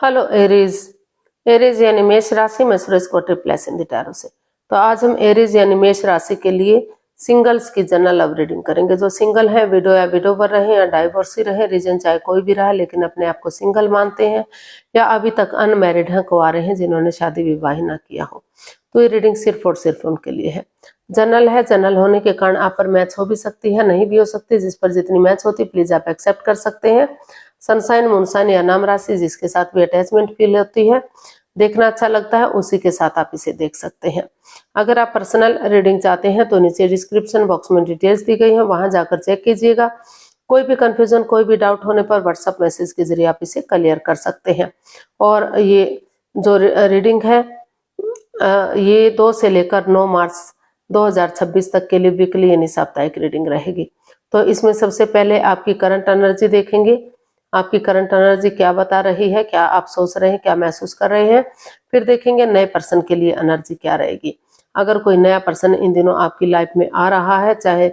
Hello Aries. Aries यानी मेष राशि में सूरज को ट्रिप्लेस इन द टैरो से। तो आज हम एरीज यानी मेष राशि के लिए सिंगल्स की जनरल लव रीडिंग करेंगे। जो सिंगल है, विडो या विडोवर रहे या डाइवोर्सी रहे, रीजन चाहे कोई भी रहा लेकिन अपने आप को सिंगल मानते हैं, या अभी तक अनमैरिड हैं, कुंवारे हैं जिन्होंने शादी विवाह ना किया हो, तो ये रीडिंग सिर्फ और सिर्फ उनके लिए है। जनरल है, जनरल होने के कारण आप पर मैच हो भी सकती है, नहीं भी हो सकती। जिस पर जितनी मैच होती प्लीज आप एक्सेप्ट कर सकते हैं। सनसाइन, मूनसाइन या नाम राशि जिसके साथ भी अटैचमेंट फील होती है, देखना अच्छा लगता है, उसी के साथ आप इसे देख सकते हैं। अगर आप पर्सनल रीडिंग चाहते हैं तो नीचे डिस्क्रिप्शन बॉक्स में डिटेल्स दी गई है, वहां जाकर चेक कीजिएगा। कोई भी कंफ्यूजन, कोई भी डाउट होने पर व्हाट्सएप मैसेज के जरिए आप इसे क्लियर कर सकते हैं। और ये जो रीडिंग है ये 2 से लेकर 9 मार्च 2026 तक के लिए वीकली यानी साप्ताहिक रीडिंग रहेगी। तो इसमें सबसे पहले आपकी करंट एनर्जी देखेंगे। आपकी करंट एनर्जी क्या बता रही है, क्या आप सोच रहे हैं, क्या महसूस कर रहे हैं। फिर देखेंगे नए पर्सन के लिए एनर्जी क्या रहेगी। अगर कोई नया पर्सन इन दिनों आपकी लाइफ में आ रहा है, चाहे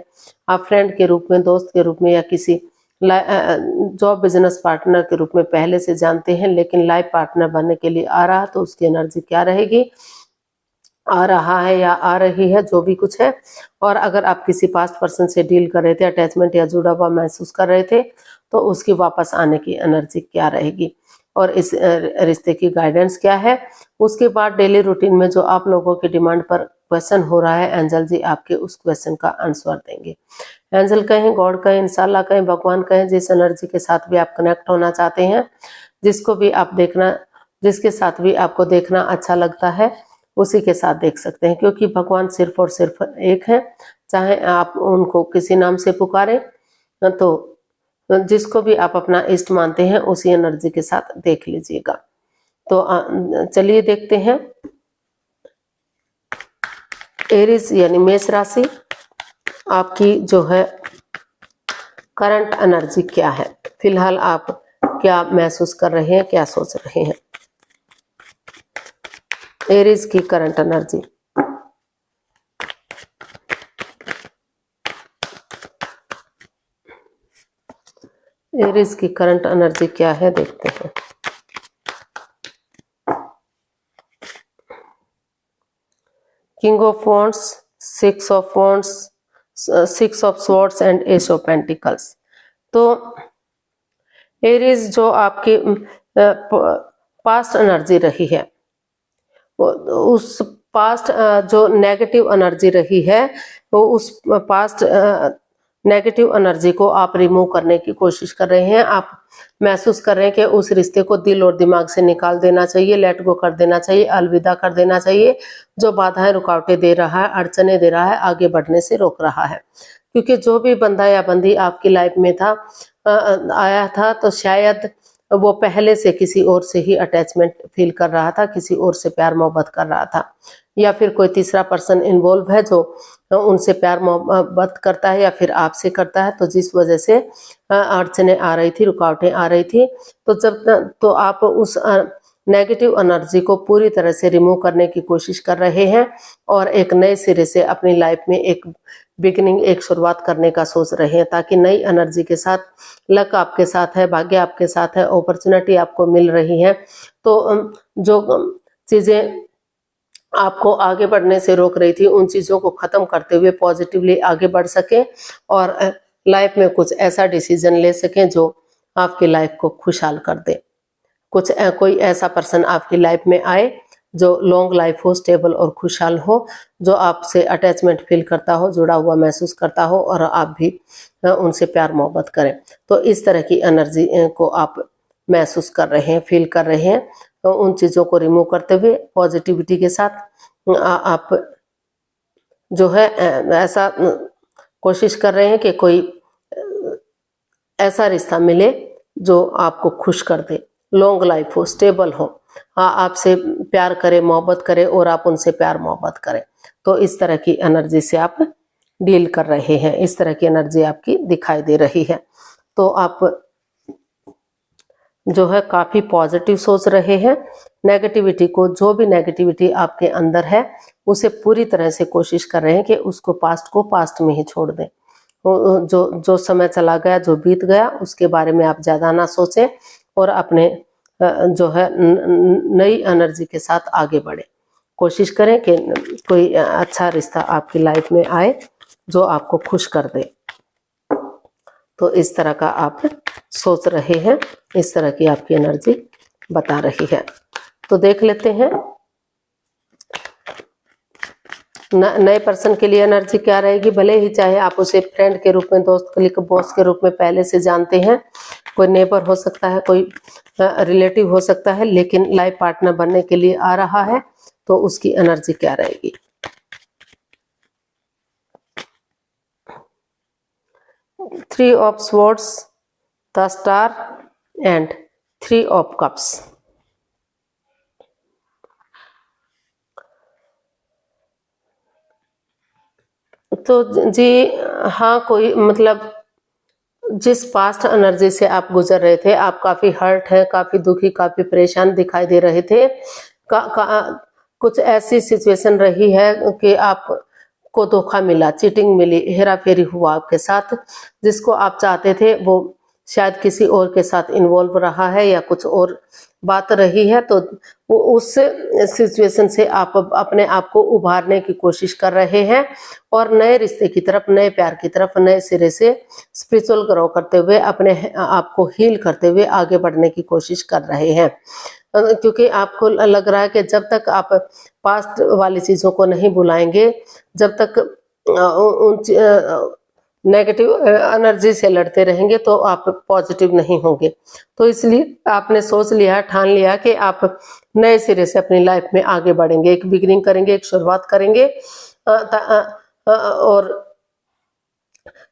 आप फ्रेंड के रूप में, दोस्त के रूप में या किसी जॉब बिजनेस पार्टनर के रूप में पहले से जानते हैं, लेकिन लाइफ पार्टनर बनने के लिए आ रहा है, तो उसकी एनर्जी क्या रहेगी, आ रहा है या आ रही है, जो भी कुछ है। और अगर आप किसी पास्ट पर्सन से डील कर रहे थे, अटैचमेंट या जुड़ा हुआ महसूस कर रहे थे, तो उसकी वापस आने की एनर्जी क्या रहेगी और इस रिश्ते की गाइडेंस क्या है। उसके बाद डेली रूटीन में जो आप लोगों की डिमांड पर क्वेश्चन हो रहा है, एंजल जी आपके उस क्वेश्चन का आंसर देंगे। एंजल कहें, गॉड कहें, इंशाल्लाह कहें, भगवान कहें, जिस एनर्जी के साथ भी आप कनेक्ट होना चाहते हैं, जिसको भी आप देखना, जिसके साथ भी आपको देखना अच्छा लगता है, उसी के साथ देख सकते हैं, क्योंकि भगवान सिर्फ और सिर्फ एक है। चाहे आप उनको किसी नाम से पुकारें, तो जिसको भी आप अपना इष्ट मानते हैं उसी एनर्जी के साथ देख लीजिएगा। तो चलिए देखते हैं एरीज यानी मेष राशि आपकी जो है करंट एनर्जी क्या है, फिलहाल आप क्या महसूस कर रहे हैं, क्या सोच रहे हैं। एरीज की करंट एनर्जी। एरीज की करंट एनर्जी क्या है, देखते हैं। King of wands, 6 of wands, 6 of swords and S of pentacles. तो एरीज जो आपकी पास्ट एनर्जी रही है, उस पास्ट जो नेगेटिव एनर्जी रही है, वो उस पास्ट नेगेटिव एनर्जी को आप रिमूव करने की कोशिश कर रहे हैं। आप महसूस कर रहे हैं कि उस रिश्ते को दिल और दिमाग से निकाल देना चाहिए, लेट गो कर देना चाहिए, अलविदा कर देना चाहिए। जो बाधाएं, रुकावटें दे रहा है, अड़चने दे रहा है, आगे बढ़ने से रोक रहा है। क्योंकि जो भी बंदा या बंदी आपकी लाइफ में था, आया था, तो शायद वो पहले से किसी और से ही अटैचमेंट फील कर रहा था, किसी और से प्यार मोहब्बत कर रहा था, या फिर कोई तीसरा पर्सन इन्वॉल्व है जो उनसे प्यार मोहब्बत करता है या फिर आपसे करता है। तो जिस वजह से अड़चने आ रही थी, रुकावटें आ रही थी, तो आप उस नेगेटिव एनर्जी को पूरी तरह से रिमूव करने की कोशिश कर रहे हैं और एक नए सिरे से अपनी लाइफ में एक बिगिनिंग, एक शुरुआत करने का सोच रहे हैं, ताकि नई एनर्जी के साथ लक आपके साथ है, भाग्य आपके साथ है, अपॉर्चुनिटी आपको मिल रही है। तो जो चीजें आपको आगे बढ़ने से रोक रही थी, उन चीजों को खत्म करते हुए पॉजिटिवली आगे बढ़ सकें और लाइफ में कुछ ऐसा डिसीजन ले सकें जो आपकी लाइफ को खुशहाल कर दे। कोई ऐसा पर्सन आपकी लाइफ में आए जो लॉन्ग लाइफ हो, स्टेबल और खुशहाल हो, जो आपसे अटैचमेंट फील करता हो, जुड़ा हुआ महसूस करता हो और आप भी उनसे प्यार मोहब्बत करें। तो इस तरह की एनर्जी को आप महसूस कर रहे हैं, फील कर रहे हैं। तो उन चीज़ों को रिमूव करते हुए पॉजिटिविटी के साथ आप जो है ऐसा कोशिश कर रहे हैं कि कोई ऐसा रिश्ता मिले जो आपको खुश कर दे, लॉन्ग लाइफ हो, स्टेबल हो, आपसे प्यार करे, मोहब्बत करे और आप उनसे प्यार मोहब्बत करें। तो इस तरह की एनर्जी से आप डील कर रहे हैं, इस तरह की एनर्जी आपकी दिखाई दे रही है। तो आप जो है काफी पॉजिटिव सोच रहे हैं। नेगेटिविटी को, जो भी नेगेटिविटी आपके अंदर है, उसे पूरी तरह से कोशिश कर रहे हैं कि उसको पास्ट में ही छोड़ दें। जो समय चला गया, जो बीत गया, उसके बारे में आप ज्यादा ना सोचें और अपने जो है नई एनर्जी के साथ आगे बढ़े। कोशिश करें कि कोई अच्छा रिश्ता आपकी लाइफ में आए जो आपको खुश कर दे। तो इस तरह का आप सोच रहे हैं, इस तरह की आपकी एनर्जी बता रही है। तो देख लेते हैं नए पर्सन के लिए एनर्जी क्या रहेगी। भले ही चाहे आप उसे फ्रेंड के रूप में, दोस्त के बॉस के रूप में पहले से जानते हैं, कोई नेबर हो सकता है, कोई रिलेटिव हो सकता है, लेकिन लाइफ पार्टनर बनने के लिए आ रहा है, तो उसकी एनर्जी क्या रहेगी। Three of swords, the star and three of cups. तो जी हाँ, कोई मतलब जिस पास्ट एनर्जी से आप गुजर रहे थे, आप काफी हर्ट हैं, काफी दुखी, काफी परेशान दिखाई दे रहे थे। कुछ ऐसी सिचुएशन रही है कि आपको धोखा मिला, चीटिंग मिली, हेरा फेरी हुआ आपके साथ। जिसको आप चाहते थे वो शायद किसी और के साथ इन्वॉल्व रहा है या कुछ और बात रही है, तो वो उस सिचुएशन से आप अपने आप को उभारने की कोशिश कर रहे हैं और नए रिश्ते की तरफ, नए प्यार की तरफ, नए सिरे से स्पिरिचुअल ग्रो करते हुए, अपने आप को हील करते हुए आगे बढ़ने की कोशिश कर रहे हैं। क्योंकि आपको लग रहा है कि जब तक आप पास्ट वाली चीजों को नहीं भुलाएंगे, जब तक उन नेगेटिव एनर्जी से लड़ते रहेंगे, तो आप पॉजिटिव नहीं होंगे। तो इसलिए आपने सोच लिया, ठान लिया कि आप नए सिरे से अपनी लाइफ में आगे बढ़ेंगे, एक बिगिनिंग करेंगे, एक शुरुआत करेंगे और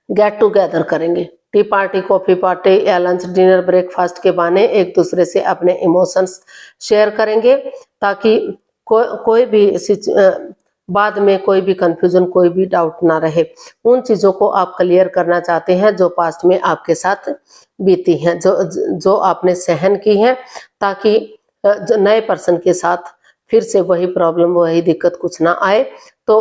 गेट टुगेदर करेंगे। टी पार्टी, कॉफी पार्टी या लंच, डिनर, ब्रेकफास्ट के बहाने एक दूसरे से अपने इमोशंस शेयर करेंगे, ताकि कोई भी बाद में कोई भी कंफ्यूजन, कोई भी डाउट ना रहे। उन चीजों को आप क्लियर करना चाहते हैं जो पास्ट में आपके साथ बीती हैं, जो आपने सहन की हैं, ताकि नए पर्सन के साथ फिर से वही प्रॉब्लम, वही दिक्कत कुछ ना आए। तो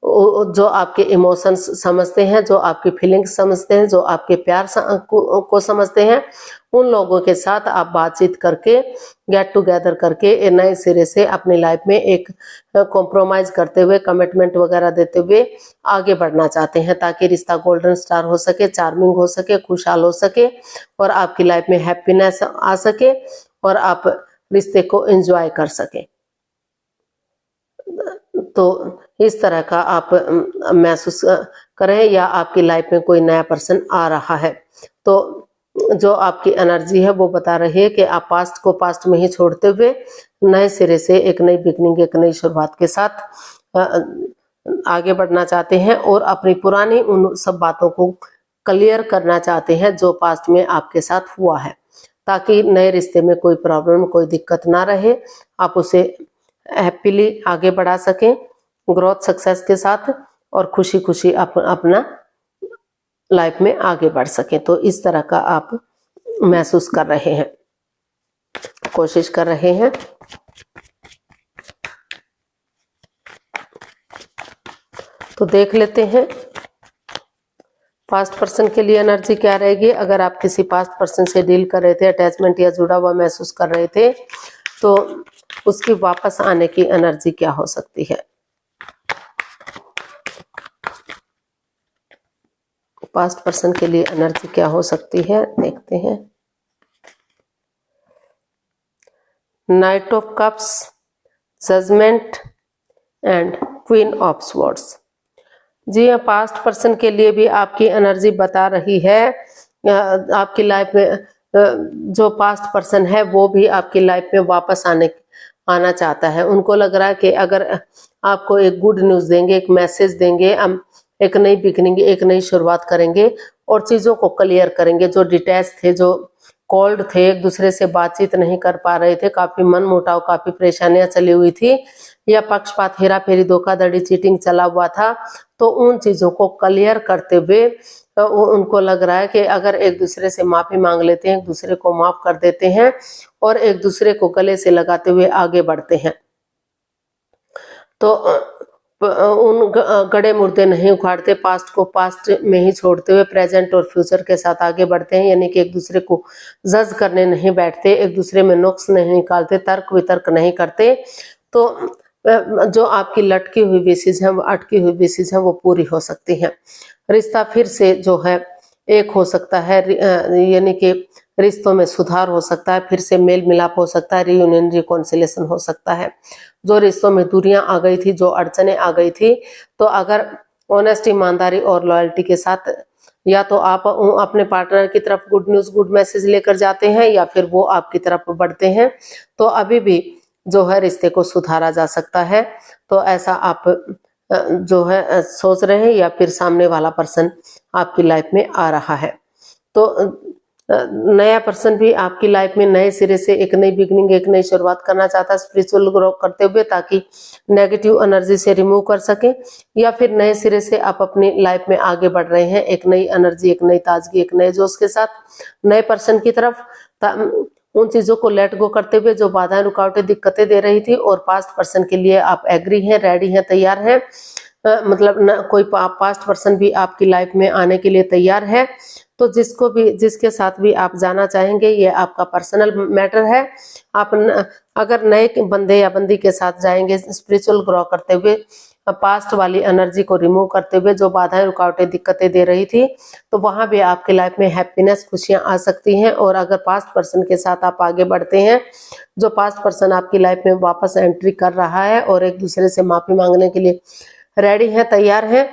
जो आपके इमोशंस समझते हैं, जो आपकी फीलिंग्स समझते हैं, जो आपके प्यार को समझते हैं, उन लोगों के साथ आप बातचीत करके, गेट टुगेदर करके नए सिरे से अपनी लाइफ में एक कॉम्प्रोमाइज करते हुए, कमिटमेंट वगैरह देते हुए आगे बढ़ना चाहते हैं, ताकि रिश्ता गोल्डन स्टार हो सके, चार्मिंग हो सके, खुशहाल हो सके और आपकी लाइफ में हैप्पीनेस आ सके और आप रिश्ते को एंजॉय कर सके। तो इस तरह का आप महसूस करें, या आपकी लाइफ में कोई नया पर्सन आ रहा है, तो जो आपकी एनर्जी है वो बता रही है कि आप पास्ट को पास्ट में ही छोड़ते हुए नए सिरे से एक नई बिगनिंग, एक नई शुरुआत के साथ आगे बढ़ना चाहते हैं और अपनी पुरानी उन सब बातों को क्लियर करना चाहते हैं जो पास्ट में आपके साथ हुआ है, ताकि नए रिश्ते में कोई प्रॉब्लम, कोई दिक्कत ना रहे, आप उसे हैप्पीली आगे बढ़ा सकें, ग्रोथ सक्सेस के साथ, और खुशी खुशी अपना लाइफ में आगे बढ़ सकें। तो इस तरह का आप महसूस कर रहे हैं, कोशिश कर रहे हैं। तो देख लेते हैं पास्ट पर्सन के लिए एनर्जी क्या रहेगी। अगर आप किसी पास्ट पर्सन से डील कर रहे थे, अटैचमेंट या जुड़ा हुआ महसूस कर रहे थे, तो उसकी वापस आने की एनर्जी क्या हो सकती है। पास्ट पर्सन के लिए एनर्जी क्या हो सकती है, देखते हैं। Knight of cups, judgement and queen of swords. जी हाँ, पास्ट पर्सन के लिए भी आपकी एनर्जी बता रही है, आपकी लाइफ में जो पास्ट पर्सन है वो भी आपकी लाइफ में वापस आना चाहता है। उनको लग रहा है कि अगर आपको एक गुड न्यूज़ देंगे, एक मैसेज देंगे, हम एक नई बिगनिंग, एक नई शुरुआत करेंगे और चीज़ों को क्लियर करेंगे। जो डिटैच थे, जो कोल्ड थे, एक दूसरे से बातचीत नहीं कर पा रहे थे, काफ़ी मन मुटाव, काफ़ी परेशानियां चली हुई थी, या पक्षपात, हेरा फेरी, धोखाधड़ी, चीटिंग चला हुआ था, तो उन चीज़ों को क्लियर करते हुए उनको लग रहा है कि अगर एक दूसरे से माफ़ी मांग लेते हैं, एक दूसरे को माफ़ कर देते हैं और एक दूसरे को गले से लगाते हुए आगे बढ़ते हैं, तो उन गड़े मुर्दे नहीं उखाड़ते, पास्ट को पास्ट में ही छोड़ते हुए प्रेजेंट और फ्यूचर के साथ आगे बढ़ते हैं। यानी कि एक दूसरे को जज करने नहीं बैठते, एक दूसरे में नुक्स नहीं निकालते, तर्क वितर्क नहीं करते। तो जो आपकी लटकी हुई विशेष है, वो अटकी हुई विशेष है, वो पूरी हो सकती हैं। रिश्ता फिर से जो है एक हो सकता है, यानी कि रिश्तों में सुधार हो सकता है, फिर से मेल मिलाप हो सकता है, रीयूनियन रिकॉन्सिलेशन हो सकता है। जो रिश्तों में दूरियां आ गई थी, जो अड़चने आ गई थी, तो अगर ऑनेस्ट, ईमानदारी और लॉयल्टी के साथ या तो आप अपने पार्टनर की तरफ गुड न्यूज, गुड मैसेज लेकर जाते हैं, या फिर वो आपकी तरफ बढ़ते हैं, तो अभी भी जो है रिश्ते को सुधारा जा सकता है। तो ऐसा आप जो है सोच रहे हैं, या फिर सामने वाला पर्सन आपकी लाइफ में आ रहा है। तो नया पर्सन भी आपकी लाइफ में नए सिरे से एक नई बिगनिंग, एक नई शुरुआत करना चाहता है, स्पिरिचुअल ग्रो करते हुए, ताकि नेगेटिव एनर्जी से रिमूव कर सके, या फिर नए सिरे से आप अपनी लाइफ में आगे बढ़ रहे हैं, एक नई एनर्जी, एक नई ताजगी, एक नए जोश के साथ नए पर्सन की तरफ, उन चीजों को लेट गो करते हुए जो बाधाएं, रुकावटें, दिक्कतें दे रही थी। और पास्ट पर्सन के लिए आप एग्री हैं, रेडी हैं, तैयार हैं, मतलब न कोई पास्ट पर्सन भी आपकी लाइफ में आने के लिए तैयार है। तो जिसको भी, जिसके साथ भी आप जाना चाहेंगे, ये आपका पर्सनल मैटर है। आप अगर नए बंदे या बंदी के साथ जाएंगे, स्पिरिचुअल ग्रो करते हुए, पास्ट वाली एनर्जी को रिमूव करते हुए, जो बाधाएं, रुकावटें, दिक्कतें दे रही थी, तो वहां भी आपकी लाइफ में हैप्पीनेस, खुशियां आ सकती हैं। और अगर पास्ट पर्सन के साथ आप आगे बढ़ते हैं, जो पास्ट पर्सन आपकी लाइफ में वापस एंट्री कर रहा है और एक दूसरे से माफी मांगने के लिए रेडी है, तैयार है,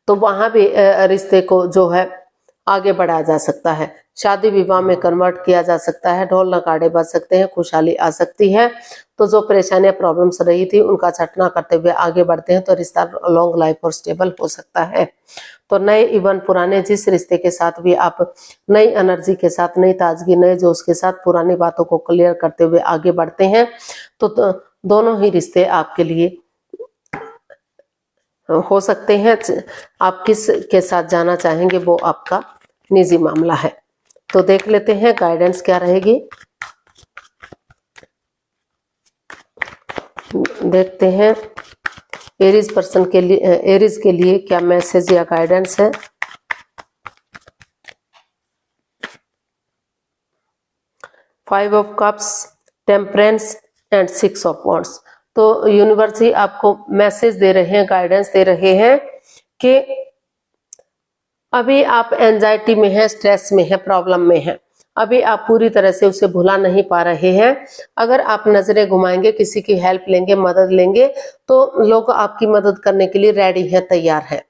तो वहां भी रिश्ते को जो है आगे बढ़ाया जा सकता है, शादी विवाह में कन्वर्ट किया जा सकता है, ढोल नगाड़े बज सकते हैं, खुशहाली आ सकती है। तो जो परेशानियां, प्रॉब्लम्स रही थी, उनका छटना करते हुए आगे बढ़ते हैं, तो रिश्ता लॉन्ग लाइफ और स्टेबल हो सकता है। तो नए इवन पुराने जिस रिश्ते के साथ भी आप नई एनर्जी के साथ, नई ताजगी, नए जोश के साथ पुरानी बातों को क्लियर करते हुए आगे बढ़ते हैं, तो दोनों ही रिश्ते आपके लिए हो सकते हैं। आप किस के साथ जाना चाहेंगे वो आपका निजी मामला है। तो देख लेते हैं गाइडेंस क्या रहेगी। देखते हैं एरीज पर्सन के लिए, एरीज के लिए क्या मैसेज या गाइडेंस है। Five of cups, temperance and six of wands. तो यूनिवर्स ही आपको मैसेज दे रहे हैं, गाइडेंस दे रहे हैं कि अभी आप एंजाइटी में हैं, स्ट्रेस में हैं, प्रॉब्लम में हैं, अभी आप पूरी तरह से उसे भुला नहीं पा रहे हैं। अगर आप नजरें घुमाएंगे, किसी की हेल्प लेंगे, मदद लेंगे, तो लोग आपकी मदद करने के लिए रेडी हैं, तैयार हैं।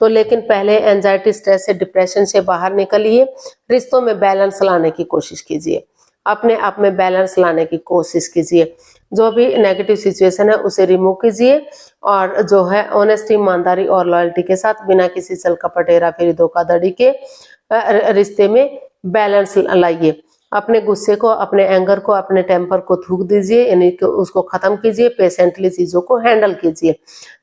तो लेकिन पहले एंजाइटी, स्ट्रेस से, डिप्रेशन से बाहर निकलिए, रिश्तों में बैलेंस लाने की कोशिश कीजिए, अपने आप में बैलेंस लाने की कोशिश कीजिए। जो भी नेगेटिव सिचुएशन है उसे रिमूव कीजिए, और जो है ऑनेस्टी, ईमानदारी और लॉयल्टी के साथ, बिना किसी छल कपट, हेरा फेरी, धोखाधड़ी के रिश्ते में बैलेंस लाइए। अपने गुस्से को, अपने एंगर को, अपने टेम्पर को थूक दीजिए, यानी कि उसको खत्म कीजिए, पेशेंटली चीजों को हैंडल कीजिए,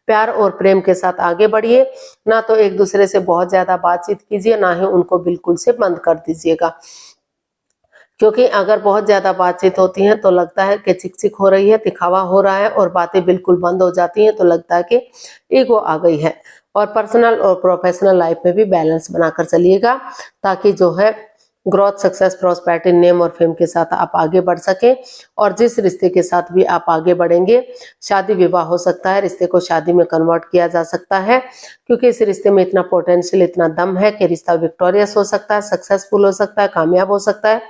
प्यार और प्रेम के साथ आगे बढ़िए। ना तो एक दूसरे से बहुत ज्यादा बातचीत कीजिए, ना ही उनको बिल्कुल से बंद कर दीजिएगा, क्योंकि अगर बहुत ज्यादा बातचीत होती है तो लगता है कि चिक चिक हो रही है, दिखावा हो रहा है, और बातें बिल्कुल बंद हो जाती हैं तो लगता है कि ईगो आ गई है। और पर्सनल और प्रोफेशनल लाइफ में भी बैलेंस बनाकर चलिएगा, ताकि जो है ग्रोथ, सक्सेस, प्रॉस्पेरिटी, नेम और फेम के साथ आप आगे बढ़ सके। और जिस रिश्ते के साथ भी आप आगे बढ़ेंगे, शादी विवाह हो सकता है, रिश्ते को शादी में कन्वर्ट किया जा सकता है, क्योंकि इस रिश्ते में इतना पोटेंशियल, इतना दम है कि रिश्ता विक्टोरियस हो सकता है, सक्सेसफुल हो सकता है, कामयाब हो सकता है,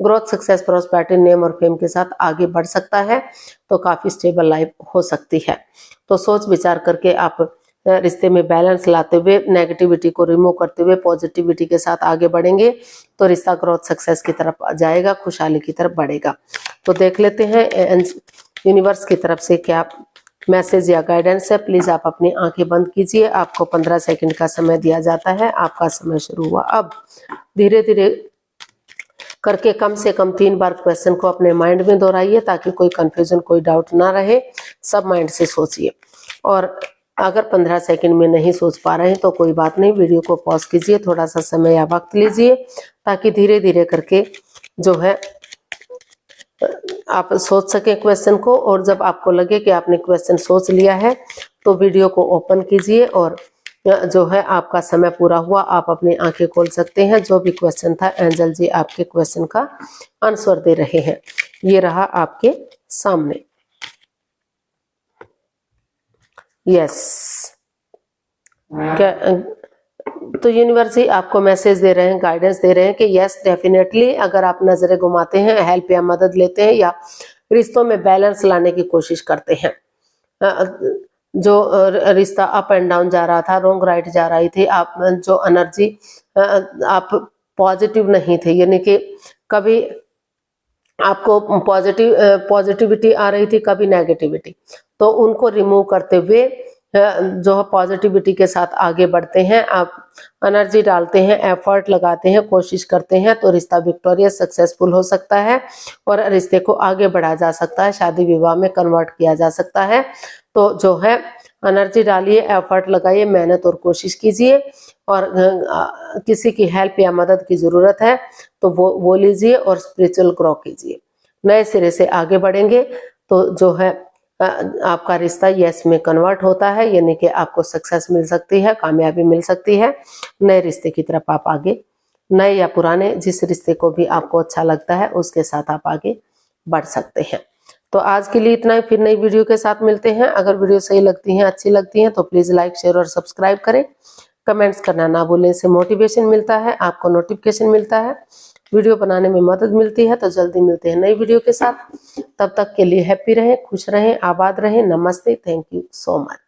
ग्रोथ, सक्सेस, प्रॉस्पेरिटी, नेम और फेम के साथ आगे बढ़ सकता है। तो काफी स्टेबल लाइफ हो सकती है। तो सोच विचार करके आप रिश्ते में बैलेंस लाते हुए, नेगेटिविटी को रिमूव करते हुए, पॉजिटिविटी के साथ आगे बढ़ेंगे, तो रिश्ता ग्रोथ, सक्सेस की तरफ जाएगा, खुशहाली की तरफ बढ़ेगा। तो देख लेते हैं यूनिवर्स की तरफ से क्या मैसेज या गाइडेंस है। प्लीज आप अपनी आंखें बंद कीजिए, आपको 15 सेकंड का समय दिया जाता है। आपका समय शुरू हुआ। अब धीरे धीरे करके कम से कम 3 बार क्वेश्चन को अपने माइंड में दोहराइए, ताकि कोई कंफ्यूजन, कोई डाउट ना रहे। सब माइंड से सोचिए, और अगर 15 सेकंड में नहीं सोच पा रहे हैं तो कोई बात नहीं, वीडियो को पॉज कीजिए, थोड़ा सा समय या वक्त लीजिए, ताकि धीरे धीरे करके जो है आप सोच सके क्वेश्चन को, और जब आपको लगे कि आपने क्वेश्चन सोच लिया है तो वीडियो को ओपन कीजिए और जो है आपका समय पूरा हुआ, आप अपनी आंखें खोल सकते हैं। जो भी क्वेश्चन था एंजल जी आपके क्वेश्चन का आंसर दे रहे हैं। ये रहा आपके सामने। यस, क्या तो यूनिवर्सिटी आपको मैसेज दे रहे हैं, गाइडेंस दे रहे हैं कि यस डेफिनेटली, अगर आप नजरें घुमाते हैं, हेल्प या मदद लेते हैं या रिश्तों में बैलेंस लाने की कोशिश करते हैं, जो रिश्ता अप एंड डाउन जा रहा था, रॉन्ग राइट जा रही थी, आप जो एनर्जी आप पॉजिटिव नहीं थे, यानी कि कभी आपको पॉजिटिविटी आ रही थी, कभी नेगेटिविटी, तो उनको रिमूव करते हुए जो है पॉजिटिविटी के साथ आगे बढ़ते हैं, आप एनर्जी डालते हैं, एफर्ट लगाते हैं, कोशिश करते हैं, तो रिश्ता विक्टोरियस सक्सेसफुल हो सकता है और रिश्ते को आगे बढ़ाया जा सकता है, शादी विवाह में कन्वर्ट किया जा सकता है। तो जो है एनर्जी डालिए, एफर्ट लगाइए, मेहनत और कोशिश कीजिए, और किसी की हेल्प या मदद की जरूरत है तो वो लीजिए और स्पिरिचुअल ग्रो कीजिए, नए सिरे से आगे बढ़ेंगे तो जो है आपका रिश्ता यस में कन्वर्ट होता है, यानी कि आपको सक्सेस मिल सकती है, कामयाबी मिल सकती है, नए रिश्ते की तरफ आप आगे, नए या पुराने जिस रिश्ते को भी आपको अच्छा लगता है उसके साथ आप आगे बढ़ सकते हैं। तो आज के लिए इतना ही, फिर नई वीडियो के साथ मिलते हैं। अगर वीडियो सही लगती है, अच्छी लगती है तो प्लीज लाइक, शेयर और सब्सक्राइब करें, कमेंट्स करना ना भूलें, इससे मोटिवेशन मिलता है, आपको नोटिफिकेशन मिलता है, वीडियो बनाने में मदद मिलती है। तो जल्दी मिलते हैं नई वीडियो के साथ, तब तक के लिए हैप्पी रहें, खुश रहें, आबाद रहें। नमस्ते, थैंक यू सो मच।